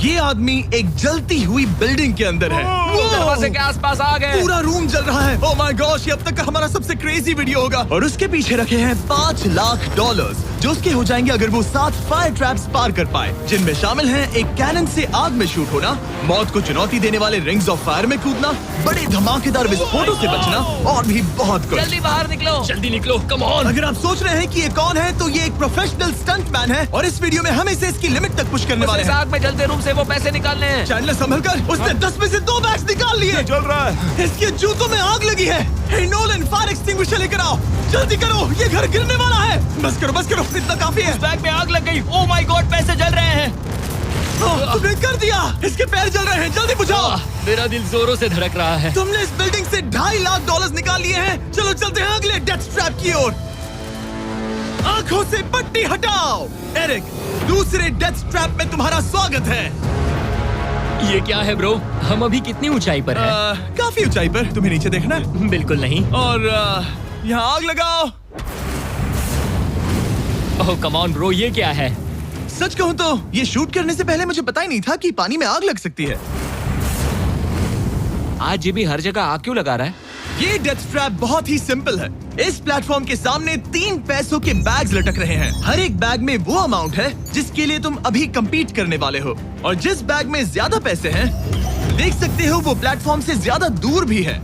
ये आदमी एक जलती हुई बिल्डिंग के अंदर है। दरवाजे के आसपास आ गए। पूरा रूम जल रहा है। ओह माय गॉश, ये अब तक का हमारा सबसे क्रेजी वीडियो होगा। और उसके पीछे रखे हैं $5 लाख जो उसके हो जाएंगे अगर वो 7 फायर ट्रैप्स पार कर पाए, जिनमें शामिल हैं एक कैनन से आग में शूट होना, मौत को चुनौती देने वाले रिंग्स ऑफ फायर में कूदना, बड़े धमाकेदार विस्फोटों से बचना और भी बहुत कुछ। जल्दी बाहर निकलो, जल्दी निकलो, कम ऑन। अगर आप सोच रहे हैं कि ये कौन है, तो ये एक प्रोफेशनल स्टंटमैन है और इस वीडियो में हम इसे इसकी लिमिट तक पुश करने वाले हैं। आग में जलते रूम से वो पैसे निकालने हैं। चैनल संभल कर, उसने 10 में से 2 बैग्स निकाल लिए। चल रहा है। इसके जूतों में आग लगी है। हे नोलन, फायर एक्सटिंग्विशर लेकर आओ, जल्दी करो, ये घर गिरने वाला है। बस करो, इतना काफी है। बैग में आग लग गई। ओह माय गॉड, पैसे जल रहे हैं। तुमने कर दिया, इसके पैर जल रहे हैं, जल्दी बुझाओ। मेरा दिल जोरों से धड़क रहा है। तुमने इस बिल्डिंग से $2.5 लाख निकाल लिए हैं। चलो चलते हैं अगले डेथ ट्रैप की ओर। आंखों से पट्टी हटाओ। एरिक, दूसरे डेथ ट्रैप में तुम्हारा स्वागत है। ये क्या है ब्रो? हम अभी कितनी ऊंचाई पर हैं? काफी ऊंचाई पर। तुम्हें नीचे देखना है? बिल्कुल नहीं। और यहाँ आग लगाओ। ओह कम ऑन ब्रो, ये क्या है? सच कहूँ तो ये शूट करने से पहले मुझे पता ही नहीं था कि पानी में आग लग सकती है। आज ये भी हर जगह आग क्यों लगा रहा है? ये डेथ ट्रैप बहुत ही सिंपल है। इस प्लेटफॉर्म के सामने 3 पैसों के बैग्स लटक रहे हैं। हर एक बैग में वो अमाउंट है जिसके लिए तुम अभी compete करने वाले हो, और जिस बैग में ज्यादा पैसे हैं, देख सकते हो वो प्लेटफॉर्म से ज्यादा दूर भी है।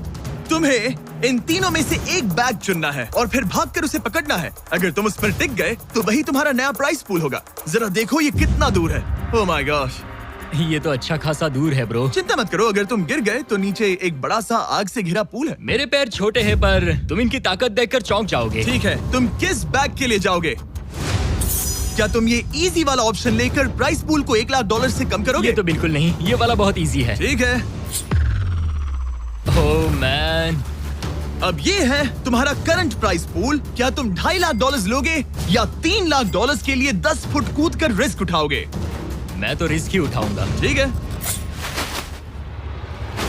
तुम्हें इन तीनों में से एक बैग चुनना है और फिर भागकर उसे पकड़ना है। अगर तुम उस पर टिक गए तो वही तुम्हारा नया प्राइस पूल होगा। जरा देखो ये कितना दूर है। ओह माय गॉश, ये तो अच्छा खासा दूर है ब्रो। चिंता मत करो, अगर तुम गिर गए तो नीचे एक बड़ा सा आग से घिरा पूल है। मेरे पैर छोटे हैं पर तुम इनकी ताकत देखकर चौंक जाओगे। ठीक है, तुम किस बैग के लिए जाओगे? क्या तुम ये इजी वाला ऑप्शन लेकर प्राइस पूल को $1 लाख से कम करोगे? ये तो बिल्कुल नहीं, ये वाला बहुत इजी है। ठीक है, ओह मैन। अब ये है तुम्हारा करंट प्राइस पूल। क्या तुम $2.5 लाख लोगे या $3 लाख के लिए 10 फुट कूद कर रिस्क उठाओगे? मैं तो रिस्क ही उठाऊंगा। ठीक है,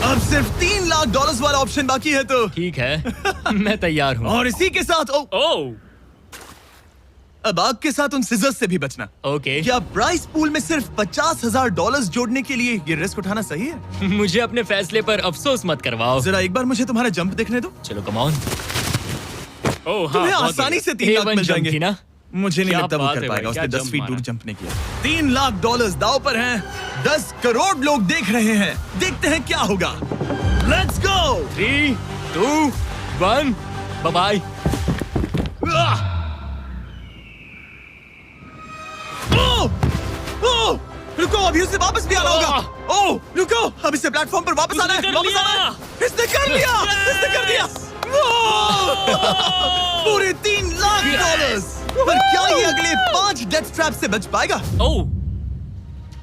अब सिर्फ $3 लाख वाला ऑप्शन बाकी है तो ठीक है मैं तैयार हूँ। और इसी के साथ ओह अब आग के साथ उन सिजर्स से भी बचना। ओके। क्या प्राइस पूल में सिर्फ $50,000 जोड़ने के लिए ये रिस्क उठाना सही है? मुझे अपने फैसले पर अफसोस मत करवाओ। जरा एक बार मुझे तुम्हारा जंप देखने दो। चलो कम ऑन। ओह हाँ, तुम्हें आसानी से 3 लाख मिल जाएंगे। ना? मुझे नहीं क्या लगता वो बात कर है पाएगा। भाई, उसने क्या 10 जंप फीट दूर मारा। जंप नहीं किया। $3 लाख दांव पर हैं। 10 करोड़ लोग देख रहे हैं। देखते हैं क्या होगा। Let's go. 3, 2, 1, bye bye. रुको, अभी उसे वापस भी आना होगा। ओह रुको, अब इसे प्लेटफॉर्म पर वापस आना है। वापस आना है। इसने कर लिया। इसने कर दिया। पूरे $3 लाख। पर क्या ये अगले 5 डेथ ट्रैप से बच पाएगा? ओह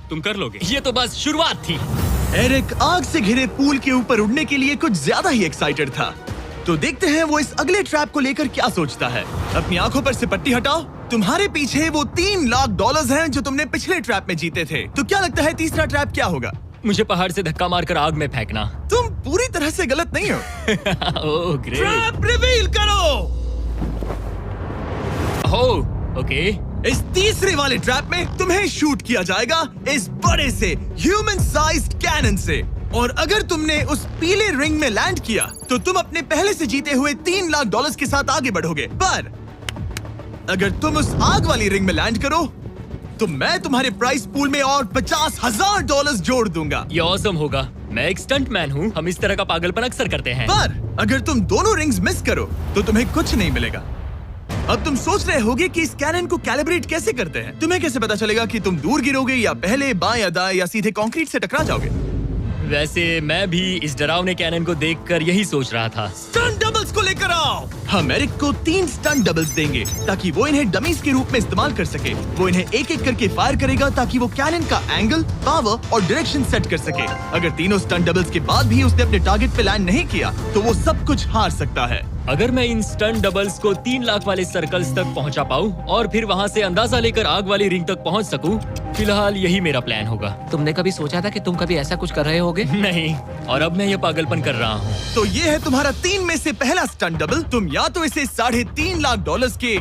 तुम कर लोगे। ये तो बस शुरुआत थी। एरिक आग से घिरे पूल के ऊपर उड़ने के लिए कुछ ज्यादा ही एक्साइटेड था। तो देखते हैं वो इस अगले ट्रैप को लेकर क्या सोचता है। अपनी आंखों पर से पट्टी हटाओ। तुम्हारे पीछे वो $3 लाख हैं जो तुमने पिछले ट्रैप में जीते थे। तो क्या लगता है तीसरा ट्रैप क्या होगा? मुझे पहाड़ से धक्का मारकर आग में फेंकना। तुम पूरी तरह से गलत नहीं हो। Oh great. ट्रैप रिवील करो। Oh okay. इस तीसरे वाले ट्रैप में तुम्हें शूट किया जाएगा इस बड़े से ह्यूमन साइज्ड कैनन से, और अगर तुमने उस पीले रिंग में लैंड किया तो तुम अपने पहले से जीते हुए $3 लाख के साथ आगे बढ़ोगे। पर अगर तुम उस आग वाली रिंग में लैंड करो तो मैं तुम्हारे प्राइस पूल में और $50,000 जोड़ दूंगा। ये ऑसम होगा। मैं एक स्टंट मैन हूँ, हम इस तरह का पागलपन अक्सर करते हैं। पर अगर तुम दोनों रिंग्स मिस करो तो तुम्हें कुछ नहीं मिलेगा। अब तुम सोच रहे होगे कि इस कैनन को कैलिब्रेट कैसे करते हैं। तुम्हें कैसे पता चलेगा कि तुम दूर गिरोगे या पहले बाएं या दाएं या सीधे कंक्रीट से टकरा जाओगे? वैसे मैं भी इस डरावने कैनन को देखकर यही सोच रहा था। स्टंट डबल्स को लेकर आओ। हम एरिक को 3 स्टंट डबल्स देंगे ताकि वो इन्हें डमीज के रूप में इस्तेमाल कर सके। वो इन्हें एक एक करके फायर करेगा ताकि वो कैनन का एंगल, पावर और डायरेक्शन सेट कर सके। अगर तीनों स्टंट डबल्स के बाद भी उसने अपने टारगेट पे लैंड नहीं किया तो वो सब कुछ हार सकता है। अगर मैं इन स्टंट डबल्स को 3 लाख वाले सर्कल्स तक पहुंचा पाऊं और फिर वहां से अंदाजा लेकर आग वाली रिंग तक पहुंच सकूं, फिलहाल यही मेरा प्लान होगा। तुमने कभी सोचा था कि तुम कभी ऐसा कुछ कर रहे होगे? नहीं, और अब मैं ये पागलपन कर रहा हूँ। तो ये है तुम्हारा 3 में से पहला स्टंट डबल। तुम या तो इसे $3.5 लाख के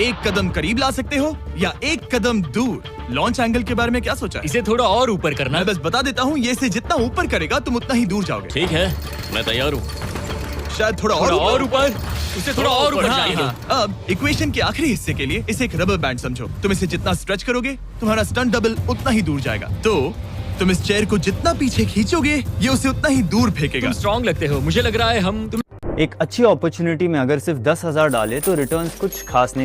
1 कदम करीब ला सकते हो या 1 कदम दूर। लॉन्च एंगल के बारे में क्या सोचा है? इसे थोड़ा और ऊपर करना। मैं बस बता देता हूँ, ये इसे जितना ऊपर करेगा तुम उतना ही दूर जाओगे। ठीक है, मैं तैयार हूँ। शायद थोड़ा और ऊपर, उसे थोड़ा और ऊपर हाँ, जाने दो। हाँ। अब इक्वेशन के आखिरी हिस्से के लिए इसे एक रबर बैंड समझो। तुम इसे जितना स्ट्रेच करोगे तुम्हारा स्टंट डबल उतना ही दूर जाएगा। तो तुम इस चेयर को जितना पीछे खींचोगे ये उसे उतना ही दूर फेंकेगा। तुम स्ट्रॉन्ग लगते हो, मुझे लग रहा है हम एक अच्छी अपॉर्चुनिटी में अगर सिर्फ 10,000 डाले तो रिटर्न्स कुछ खास नहीं